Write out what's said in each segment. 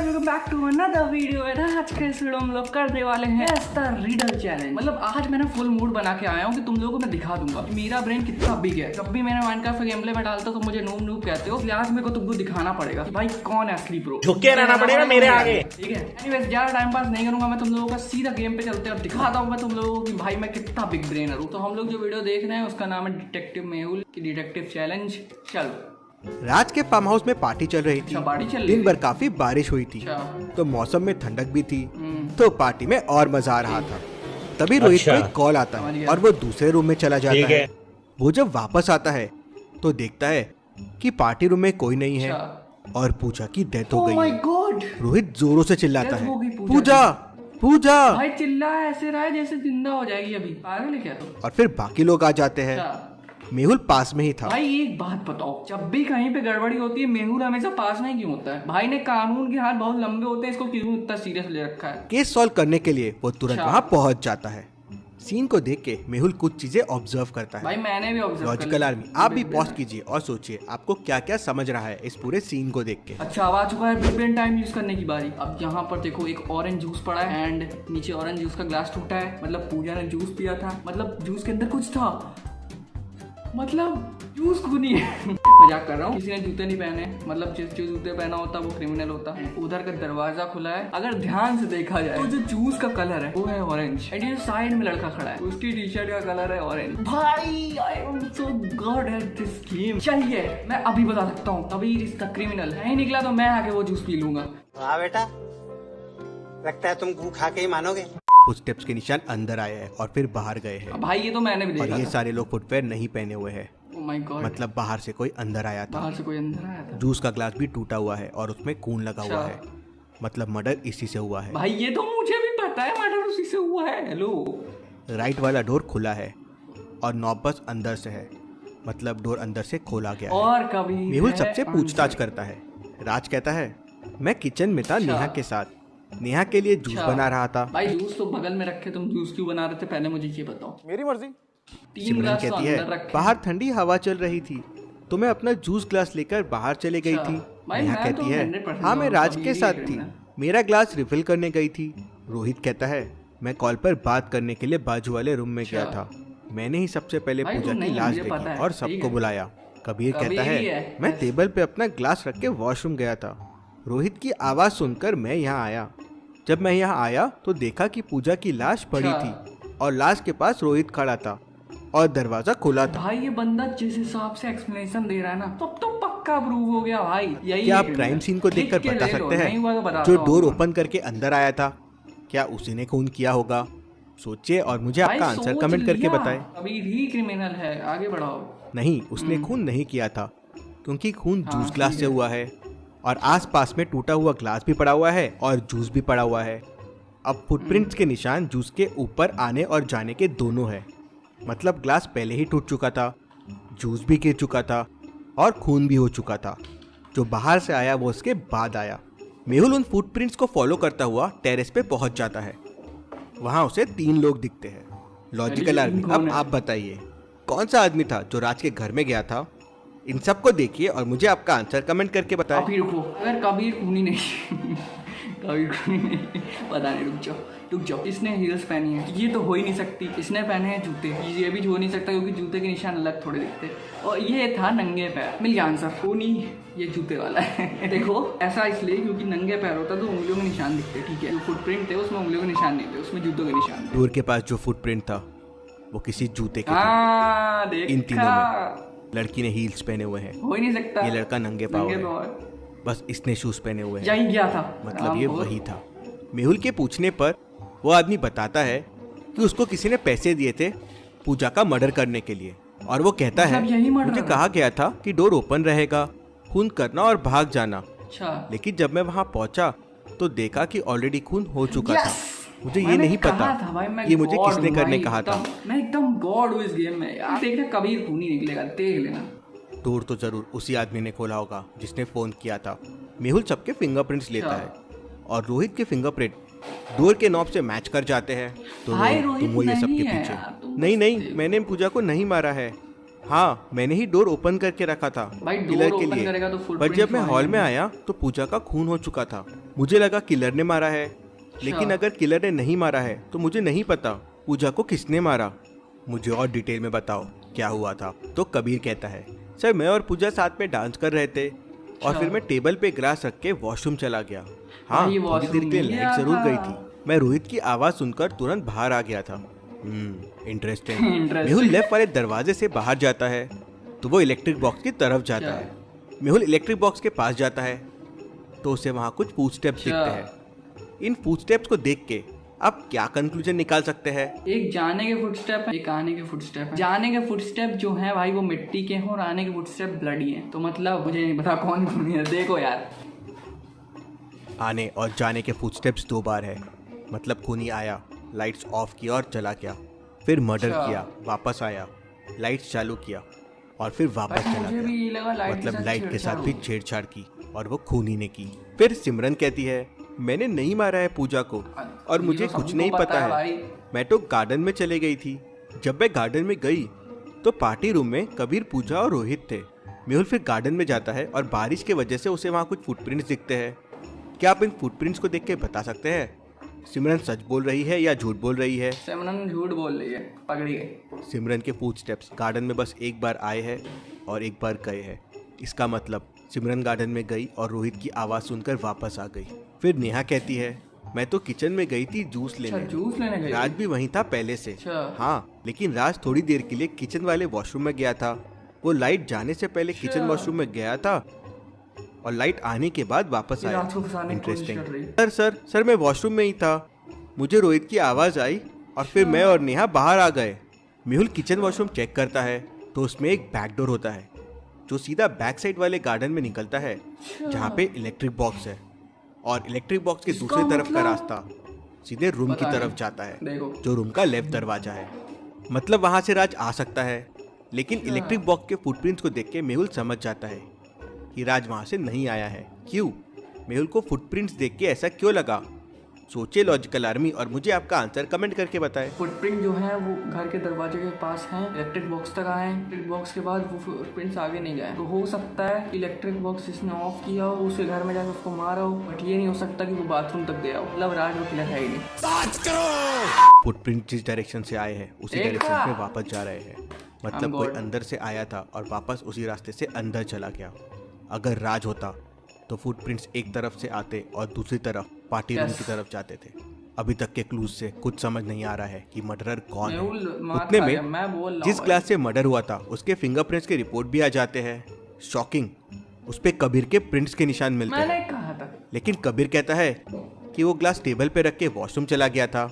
Guys welcome back to another video. आज के इस वीडियो में हम लोग करने वाले हैं रीडल चैलेंज। मतलब आज मैंने फुल मूड बना के आया हूँ कि तुम लोगों को मैं दिखा दूंगा कि मेरा ब्रेन कितना बिग है। जब भी मैंने माइनक्राफ्ट गेम प्ले में डालता तो मुझे नूब नूब कहते हो, इसलिए आज मेरे को तुमको दिखाना पड़ेगा कि भाई कौन है असली प्रो। झुके रहना पड़ेगा मेरे आगे, ठीक है। एनीवेज ज्यादा टाइम पास नहीं करूंगा, मैं तुम लोगों का सीधा गेम पे चलते हैं और दिखाता हूँ मैं तुम लोगों को कि भाई मैं कितना बिग ब्रेनर हूँ। तो हम लोग जो वीडियो देख रहे हैं उसका नाम है डिटेक्टिव मेहुल की डिटेक्टिव चैलेंज। चलो। राज के फार्म हाउस में पार्टी चल रही थी। दिन भर काफी बारिश हुई थी तो मौसम में ठंडक भी थी, तो पार्टी में और मजा आ रहा था। तभी रोहित को एक कॉल आता है और वो दूसरे रूम में चला जाता है। वो जब वापस आता है तो देखता है कि पार्टी रूम में कोई नहीं है और पूजा की डेथ हो गई। रोहित जोरों से चिल्लाता है, पूजा पूजा। भाई चिल्ला ऐसे रहा है जैसे जिंदा हो जाएगी अभी, पागल है क्या तुम? और फिर बाकी लोग आ जाते हैं। मेहुल पास में ही था। भाई एक बात बताओ, जब भी कहीं पे गड़बड़ी होती है मेहुल हमेशा पास में ही क्यों होता है? भाई ने कानून के हाथ बहुत लंबे होते हैं, इसको क्यों इतना सीरियस ले रखा है? केस सॉल्व करने के लिए वो तुरंत वहाँ पहुँच जाता है। सीन को देख के मेहुल कुछ चीजें ऑब्जर्व करता है। भाई मैंने भी ऑब्जर्व। लॉजिकल आर्मी, आप भी पॉज कीजिए और सोचिए आपको क्या क्या समझ रहा है इस पूरे सीन को देख के। अच्छा अब आ चुका है बिग ब्रेन टाइम यूज करने की बारी। अब यहाँ पर देखो एक ऑरेंज जूस पड़ा है एंड नीचे ऑरेंज जूस का ग्लास टूटा है। मतलब पूजा ने जूस पिया था, मतलब जूस के अंदर कुछ था, मतलब जूस खूनी है। मजाक कर रहा हूँ। किसी ने जूते नहीं पहने, मतलब जो जूते पहना होता वो क्रिमिनल होता है। उधर का दरवाजा खुला है। अगर ध्यान से देखा जाए तो जो जूस का कलर है वो है ऑरेंज एंड ये साइड में लड़का खड़ा है, उसकी टी शर्ट का कलर है ऑरेंज। भाई I am so good at this game. चलिए मैं अभी बता सकता हूँ, कबीर इज द क्रिमिनल। नहीं निकला तो मैं आके वो जूस पी लूंगा। हाँ बेटा, लगता है तुम गू खा के ही मानोगे। फुटस्टेप्स के निशान अंदर आए हैं और फिर बाहर गए हैं। भाई ये तो मैंने भी देखा और ये था। सारे लोग फुटवेयर नहीं पहने हुए हैं। Oh my God। मतलब बाहर से कोई अंदर आया था। बाहर से कोई अंदर आया था। जूस का ग्लास भी टूटा हुआ है और उसमें खून लगा हुआ है। मतलब मर्डर इसी से हुआ है। भाई ये तो मुझे भी पता है, मर्डर उसी से हुआ है। हेलो। राइट वाला डोर खुला है और नॉब बस अंदर से है, मतलब डोर अंदर से खोला गया और है। कभी मेहुल सबसे पूछताछ करता है। राज कहता है मैं किचन में था नेहा के साथ, नेहा के लिए जूस बना रहा था। भाई जूस तो बगल में रखे, तुम जूस क्यों बना रहे थे पहले मुझे ये बताओ। मेरी मर्जी। सिमरन कहती है बाहर ठंडी हवा चल रही थी तो मैं अपना जूस ग्लास लेकर बाहर चले गई थी। नेहा कहती है हाँ मैं राज के साथ थी, मेरा ग्लास रिफिल करने गई थी। रोहित कहता है मैं कॉल पर बात करने के लिए बाजू वाले रूम में गया था, मैंने ही सबसे पहले पूजा की लाश देखी और सबको बुलाया। कबीर कहता है मैं टेबल पे अपना ग्लास रख के वॉशरूम गया था, रोहित की आवाज सुनकर मैं यहाँ आया। जब मैं यहाँ आया तो देखा कि पूजा की लाश पड़ी थी और लाश के पास रोहित खड़ा था और दरवाजा खुला था। भाई ये बंदा जिस हिसाब से एक्सप्लेनेशन दे रहा है ना तब तो पक्का प्रूव हो गया भाई। यही क्या आप क्राइम सीन को देखकर बता सकते हैं जो डोर ओपन करके अंदर आया था, क्या उसी ने खून किया होगा? सोचिए और मुझे आपका आंसर कमेंट करके बताएं। अभी भी क्रिमिनल है, आगे बढ़ाओ। नहीं, उसने खून नहीं किया था क्योंकि खून जूस ग्लास से हुआ है और आसपास में टूटा हुआ ग्लास भी पड़ा हुआ है और जूस भी पड़ा हुआ है। अब फुटप्रिंट्स के निशान जूस के ऊपर आने और जाने के दोनों है, मतलब ग्लास पहले ही टूट चुका था, जूस भी गिर चुका था और खून भी हो चुका था। जो बाहर से आया वो उसके बाद आया। मेहुल उन फुटप्रिंट्स को फॉलो करता हुआ टेरेस पे पहुंच जाता है। वहां उसे 3 लोग दिखते हैं। लॉजिकल आर्मी, अब आप बताइए कौन सा आदमी था जो राज के घर में गया था? इन सबको देखिए और मुझे आपका आंसर कमेंट करके बताएं। अभी रुको, अगर कबीर खूनी नहीं कबीर खूनी नहीं, पता नहीं, रुक जाओ। इसने हील्स पहनी है, ये तो हो ही नहीं सकती। इसने पहने हैं जूते, ये भी हो नहीं सकता क्योंकि जूते के निशान अलग थोड़े दिखते। और ये था नंगे पैर। मिल गया आंसर, खूनी ये जूते वाला है। देखो ऐसा इसलिए क्योंकि नंगे पैर होता तो उंगलियों के निशान दिखते, ठीक है। जो फुटप्रिंट थे उसमें उंगलियों के निशान नहीं थे, उसमें जूतों के निशान थे। डोर के पास जो फुटप्रिंट था वो किसी जूते के थे। इन तीनों में लड़की ने हील्स पहने हुए हैं, हो ही नहीं सकता। ये लड़का नंगे पाँव है, बस इसने शूज पहने हुए हैं। यही गया था, मतलब ये वही था। मेहुल के पूछने पर वो आदमी बताता है कि उसको किसी ने पैसे दिए थे पूजा का मर्डर करने के लिए और वो कहता है मुझे कहा गया था कि डोर ओपन रहेगा, खून करना और भाग जाना। अच्छा। लेकिन जब मैं वहाँ पहुँचा तो देखा कि ऑलरेडी खून हो चुका था। मुझे ये नहीं पता कि मुझे किसने करने कहा था। मैं एकदम गॉड हूँ इस गेम में यार। देखना कबीर खूनी निकलेगा, देख लेना। डोर तो जरूर उसी आदमी ने खोला होगा जिसने फोन किया था। मेहुल सबके फिंगरप्रिंट्स लेता है और रोहित के फिंगरप्रिंट डोर के नॉब से मैच कर जाते हैं। तो तुम वो ये सबके पीछे। नहीं, मैंने पूजा को नहीं मारा है। हाँ, मैंने ही डोर ओपन करके रखा था किलर के लिए, पर जब मैं हॉल में आया तो पूजा का खून हो चुका था। मुझे लगा किलर ने मारा है, लेकिन अगर किलर ने नहीं मारा है तो मुझे नहीं पता पूजा को किसने मारा। मुझे और डिटेल में बताओ क्या हुआ था। तो कबीर कहता है, सर मैं और पूजा साथ में डांस कर रहे थे और फिर मैं टेबल पे ग्लास रख के वॉशमुम चला गया। हाँ, थोड़ी देर के लिए लाइट जरूर गई थी। मैं रोहित की आवाज सुनकर तुरंत बाहर आ गया था। इंटरेस्टिंग। मेहुल लेफ्ट वाले दरवाजे से बाहर जाता है तो वो इलेक्ट्रिक बॉक्स की तरफ जाता है। मेहुल इलेक्ट्रिक बॉक्स के पास जाता है तो उसे वहाँ कुछ फुटस्टेप्स दिखते हैं। इन फुटस्टेप्स को देख के आप क्या कंक्लूजन निकाल सकते हैं? एक जाने के फुटस्टेप है, एक आने के फुटस्टेप है। जाने के फुटस्टेप जो है भाई वो मिट्टी के हैं और आने के फुटस्टेप ब्लडी हैं। तो मतलब मुझे नहीं पता कौन खूनी है। देखो यार, आने और जाने के फुटस्टेप्स 2 बार है, मतलब खूनी आया, लाइट्स ऑफ किया और चला गया, फिर मर्डर किया, वापस आया, लाइट्स चालू किया और फिर वापस चला गया। मतलब लाइट के साथ भी छेड़छाड़ की और वो खूनी ने की। फिर सिमरन कहती है, मैंने नहीं मारा है पूजा को और मुझे कुछ नहीं पता है, मैं तो गार्डन में चले गई थी। जब मैं गार्डन में गई तो पार्टी रूम में कबीर, पूजा और रोहित थे। मेहुल फिर गार्डन में जाता है और बारिश की वजह से उसे वहाँ कुछ फुटप्रिंट्स दिखते हैं। क्या आप इन फुटप्रिंट्स को देख के बता सकते हैं सिमरन सच बोल रही है या झूठ बोल रही है? सिमरन झूठ बोल रही है, पकड़ी गई। सिमरन के फुटस्टेप्स गार्डन में बस एक बार आए हैं और एक बार गए हैं। इसका मतलब सिमरन गार्डन में गई और रोहित की आवाज़ सुनकर वापस आ गई। फिर नेहा कहती है, मैं तो किचन में गई थी जूस लेने। जूस लेने गई? राज भी वहीं था पहले से। हाँ, लेकिन राज थोड़ी देर के लिए किचन वाले वॉशरूम में गया था। वो लाइट जाने से पहले किचन वॉशरूम में गया था और लाइट आने के बाद वापस आया। इंटरेस्टिंग। सर मैं वॉशरूम में ही था, मुझे रोहित की आवाज़ आई और फिर मैं और नेहा बाहर आ गए। मेहुल किचन वॉशरूम चेक करता है तो उसमें एक बैक डोर होता है जो सीधा बैक साइड वाले गार्डन में निकलता है जहाँ पे इलेक्ट्रिक बॉक्स है, और इलेक्ट्रिक बॉक्स के दूसरी तरफ का रास्ता सीधे रूम की तरफ जाता है जो रूम का लेफ्ट दरवाजा है। मतलब वहाँ से राज आ सकता है, लेकिन इलेक्ट्रिक बॉक्स के फुटप्रिंट्स को देख के मेहुल समझ जाता है कि राज वहाँ से नहीं आया है। क्यों? मेहुल को फुटप्रिंट्स देख के ऐसा क्यों लगा? सोचे लॉजिकल आर्मी और मुझे आपका आंसर कमेंट करके बताएं। फुटप्रिंट जो है वो घर के दरवाजे के पास हैं, इलेक्ट्रिक बॉक्स तक आए, इलेक्ट्रिक बॉक्स के बाद वो फुटप्रिंट्स आगे नहीं गए। तो हो सकता है इलेक्ट्रिक बॉक्स जिसने ऑफ किया हो उसके घर में जाकर उसको मारा हो, बट ये नहीं हो सकता कि वो बाथरूम तक गया हो। मतलब राज वो किलर है ही नहीं। फुटप्रिंट जिस डायरेक्शन से आए हैं उसी डायरेक्शन में वापस जा रहे हैं। मतलब कोई अंदर से आया था और वापस उसी रास्ते से अंदर चला गया। अगर राज होता तो फुटप्रिंट्स एक तरफ से आते और दूसरी तरफ पार्टी रूम की तरफ जाते थे। अभी तक के क्लूज से कुछ समझ नहीं आ रहा है कि मर्डरर कौन है। उतने में जिस ग्लास से मर्डर हुआ था उसके फिंगरप्रिंट्स के रिपोर्ट भी आ जाते हैं। शॉकिंग, उस पे कबीर के प्रिंट्स के निशान मिलते हैं। मैंने कहा था। लेकिन कबीर कहता है कि वो ग्लास टेबल पे रख के वॉशरूम चला गया था।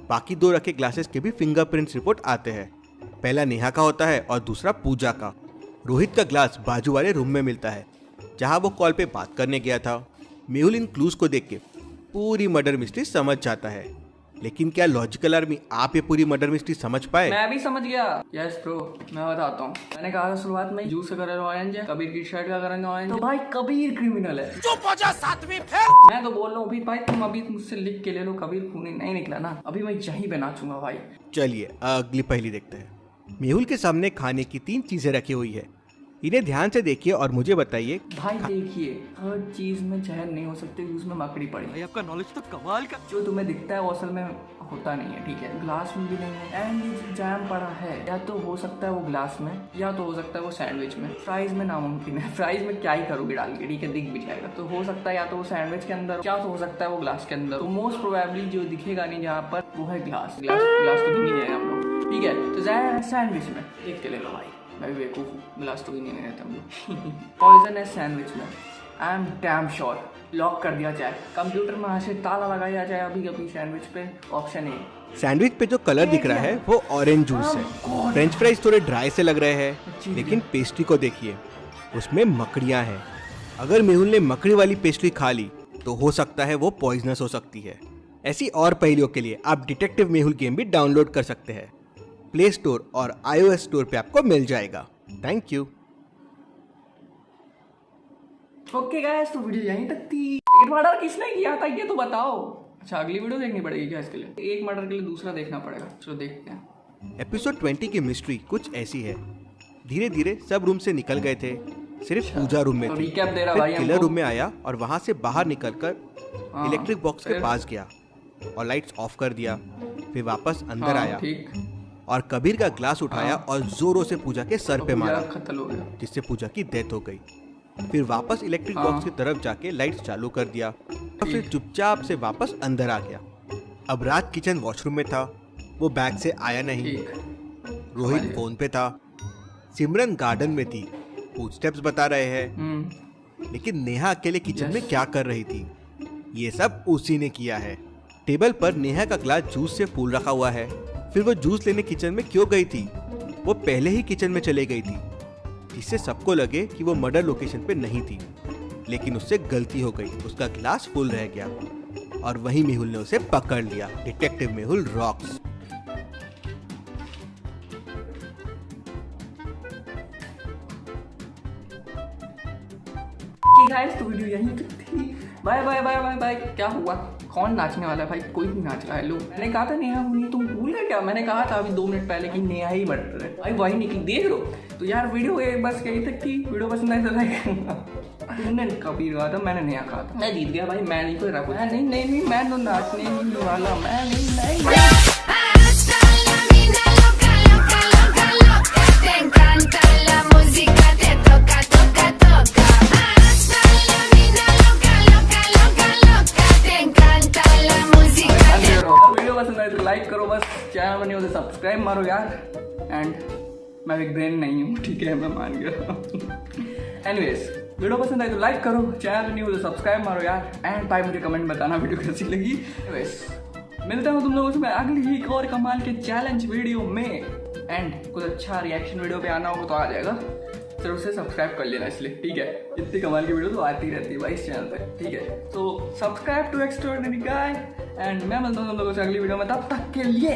बाकी 2 रखे ग्लासेस के भी फिंगरप्रिंट्स रिपोर्ट आते हैं। पहला नेहा का होता है और दूसरा पूजा का। रोहित का ग्लास बाजू वाले रूम में मिलता है जहां वो कॉल पे बात करने गया था। मेहुल इन क्लूज को देख के पूरी मर्डर मिस्ट्री समझ जाता है, लेकिन क्या लॉजिकल आर्मी आप ये पूरी मर्डर मिस्ट्री समझ पाए? मैं भी समझ गया। यस ब्रो, मैं बताता हूँ। मैंने कहा था शुरुआत में जूस का कलर ऑरेंज है, कबीर की शर्ट का कलर ऑरेंज है, तो भाई कबीर क्रिमिनल है। मैं तो बोल रहा हूँ भाई तुम अभी मुझसे लिख के ले लो, कबीर खूनी नहीं निकला ना, अभी मैं यहीं पे नाचूंगा भाई। चलिए अगली पहेली देखते हैं। मेहुल के सामने खाने की 3 चीजें रखी हुई है, इन्हें ध्यान से देखिए और मुझे बताइए। भाई देखिए, हर चीज में जहर नहीं हो सकती, उसमें मकड़ी पड़ी। भाई आपका नॉलेज तो कमाल का। जो तुम्हें दिखता है वो असल में होता नहीं है, ठीक है? ग्लास में भी नहीं है। एंड ये जैम पड़ा है, या तो हो सकता है वो ग्लास में, या तो हो सकता है वो सैंडविच में। फ्राइज में नामुमकिन है, फ्राइज में क्या ही करोगे डाल के, ठीक है? दिख भी जाएगा। तो हो सकता है या तो वो सैंडविच के अंदर, क्या तो हो सकता है वो ग्लास के अंदर। तो मोस्ट प्रोबेबली जो दिखेगा नहीं जहाँ पर, वो है ग्लास। ग्लास तो दिख नहीं जाएगा हम लोग, ठीक है? तो जहर सैंडविच में, देख के ले लो भाई। मैं बेवकूफ हूँ, ग्लास तो भी नहीं रहता हम लोग। पॉइजन है सैंडविच में, I am damn sure. Lock कर दिया जाए, कंप्यूटर में से ताला लगाया जाए अभी अभी सैंडविच पे। Option A. सैंडविच पे जो कलर दिख रहा है वो ऑरेंज जूस है। फ्रेंच फ्राइज थोड़े ड्राई से लग रहे हैं, लेकिन पेस्ट्री को देखिए, उसमें मकड़ियाँ हैं। अगर मेहुल ने मकड़ी वाली पेस्ट्री खा ली तो हो सकता है वो पॉइजनस हो सकती है। ऐसी और पहेलियों के लिए आप डिटेक्टिव मेहुल गेम भी डाउनलोड कर सकते हैं। प्ले स्टोर और iOS स्टोर पे आपको मिल जाएगा। Thank you. ओके गाइस, तो वीडियो यहीं तक थी। एक मर्डर किसने किया था ये तो बताओ। अच्छा, अगली वीडियो देखनी पड़ेगी क्या इसके लिए? एक मर्डर के लिए दूसरा देखना पड़ेगा। चलो देखते हैं। एपिसोड 20 की मिस्ट्री कुछ ऐसी है। धीरे धीरे सब रूम से निकल गए थे सिर्फ पूजा रूम में तो थी। recap दे रहा फिर भाई किलर हमको। रूम में आया और वहां से बाहर निकलकर हाँ, इलेक्ट्रिक बॉक्स के फिर? पास गया और लाइट्स ऑफ कर दिया। फिर वापस अंदर हाँ, आया ठीक। और कबीर का ग्लास उठाया हाँ। और जोरों से पूजा के सर तो पे पूजा मारा, खत्म हो गया। जिससे पूजा की डेथ हो गई। फिर वापस इलेक्ट्रिक हाँ। बॉक्स की तरफ जाके लाइट्स चालू कर दिया और फिर चुपचाप से वापस अंदर आ गया। अब राज किचन वॉशरूम में था, वो बैग से आया नहीं। ठीक। रोहित फोन पे था, सिमरन गार्डन में थी, फुटस्टेप्स बता रहे हैं। हम्म। लेकिन नेहा अकेले किचन में Yes. क्या कर रही थी? ये सब उसी ने किया है। टेबल पर नेहा का ग्लास जूस से फुल रखा हुआ है। फिर वो जूस लेने किचन में क्यों गई थी? वो पहले ही किचन में चले गई थी, जिससे सबको लगे कि वो मर्डर लोकेशन पे नहीं थी। लेकिन उससे गलती हो गई, उसका ग्लास फुल रह गया और वहीं मेहुल ने उसे पकड़ लिया। Detective Mehul rocks. गाइस तो वीडियो यहीं तक थी। Bye bye bye bye bye. क्या हुआ? कौन नाचने वाला है भाई? कोई नहीं नाच रहा है। लो, मैंने कहा था नेहा हुई, तुम भूल गए क्या? मैंने कहा था अभी 2 मिनट पहले कि नेहा ही मर्डर है। भाई वही निकली, देख लो। तो यार वीडियो बस यही तक थी। वीडियो पसंद आए तो लाइक करना। तुमने कबीर कहा था, मैंने नेहा कहा था। मैं जीत गया भाई, मैं नहीं कोई रखा। नहीं नहीं नहीं, मैं तो नाचने नहीं वाला। मैं नहीं। Hasta la vida loca, loca, loca, loca. Te encanta la música, te toca, toca, toca. Hasta la vida loca, loca, loca, loca. Te encanta la música. Video पसंद आए तो लाइक करो, बस चैनल बने हो तो सब्सक्राइब मारो यार। एंड मैं बिग ब्रेन नहीं हूँ, ठीक है, मैं मान गया। एनीवेज, वीडियो पसंद आए तो लाइक करो, चैनल बने हो तो सब्सक्राइब मारो यार। एंड भाई मुझे कमेंट बताना वीडियो कैसी लगी। एनीवेज, मिलता हूँ तुम लोगों से मैं अगली एक और कमाल के चैलेंज वीडियो में। एंड कुछ अच्छा रिएक्शन वीडियो पे आना होगा तो आ जाएगा, सिर्फ उसे सब्सक्राइब कर लेना इसलिए, ठीक है। इतनी कमाल की वीडियो तो आती रहती है भाई इस चैनल पे, ठीक है। तो subscribe to extraordinary guy. And मैं मिलता हूँ तुम लोगों से अगली वीडियो में, तब तक के लिए